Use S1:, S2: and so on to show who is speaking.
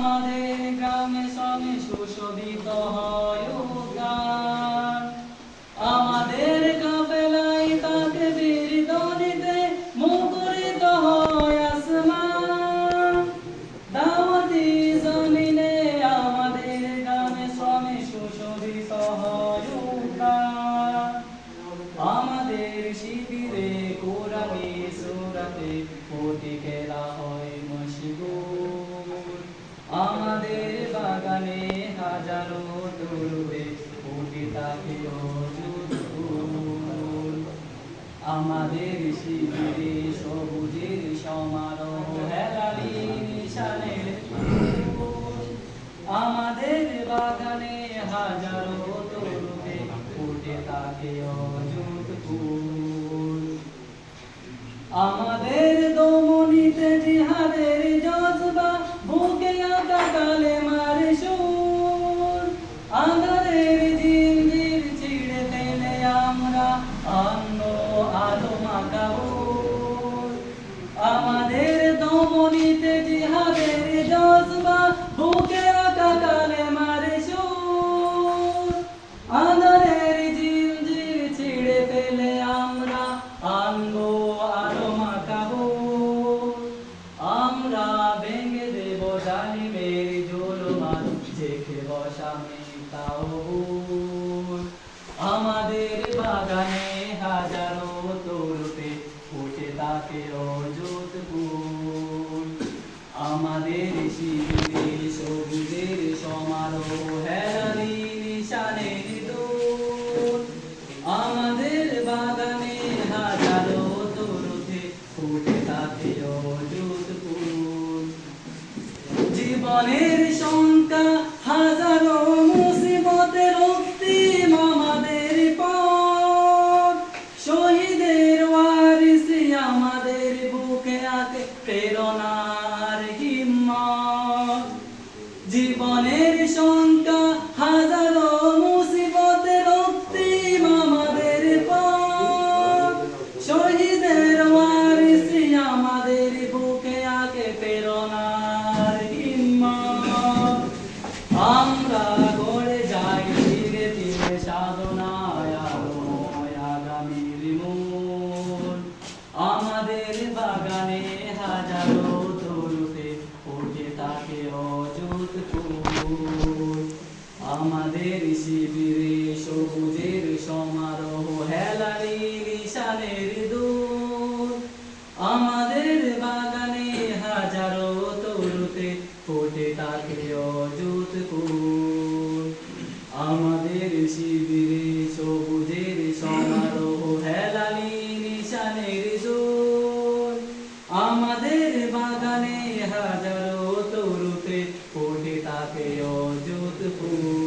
S1: আমাদের গ্রামে শ্রমে সুশোভিত হয় উদ্যান। আমাদের কাফেলায় তাকবীর ধ্বনিতে মুখরিত হয় আসমান। দাওয়াতি জমিনে আমাদের গ্রামে শ্রমে সুশোভিত হয় উদ্যান। আমাদের শিবিরে কোরআনী সূরাতে কোটি খেলা হয় মশগুল। আমাদের বাগানে হাজারো তরুণে কোটি তাকে অযুত ফুল। আমাদের শিবিরে সবুজের সমারোহ হেলালি নিশানের ফুল। আমাদের বাগানে হাজারো তরুণে কোটি তাকে অযুত ফুল। আমাদের দমনিতে জিহাদের জজবা বুকে আঁকা কালেমার সুর। আঁধারের জিঞ্জির ছিঁড়ে ফেলে আমরা আনবো আলো মাখা ভোর। আমাদের দমনিতে জিহাদের জজবা বুকে আঁকা কালেমার সুর। আঁধারের জিঞ্জির ছিঁড়ে ফেলে আমরা আনবো আলো মাখা ভোর। আমরা ভেঙে দেব জালিমের জুলুমান, জেঁকে বসা মিথ্যার হুর। আমাদের বাগানে হাজারো তরুতে ফুটে থাকে অযুত ফুল। আমাদের শিবিরে সবুজের সমারোহ হেলালি নিশানের দোল। আমাদের বাগানে হাজারো তরুতে ফুটে থাকে অযুত ফুল। জীবনের শঙ্কা হাজারো মুসিবতের রক্তিম আমাদের পথ। শহীদের ওয়ারিসি আমাদের বুকে আঁকে প্রেরণার হিম্মত। জীবনের শঙ্কা হাজারো মুসিবতের রক্তিম আমাদের পথ। শহীদের ওয়ারিসি আমাদের বুকে আঁকে প্রেরণার হিম্মত। আমরা গড়ে যাই ধীরে ধীরে সাধনায় আলোয় আগামীর মূল। আমাদের বাগানে হাজারো তরুতে ফুটে থাকে অযুত ফুল। আমাদের শিবিরে সবুজের সমারোহ হেলালি নিশানের দোল। আমাদের বাগানে হাজারো তরুতে ফুটে থাকে অযুত ফুল। আমাদের শিবিরে সবুজের সমারোহ হেলালি নিশানের দোল। আমাদের বাগানে হাজারো তরুতে ফুটে থাকে অযুত ফুল।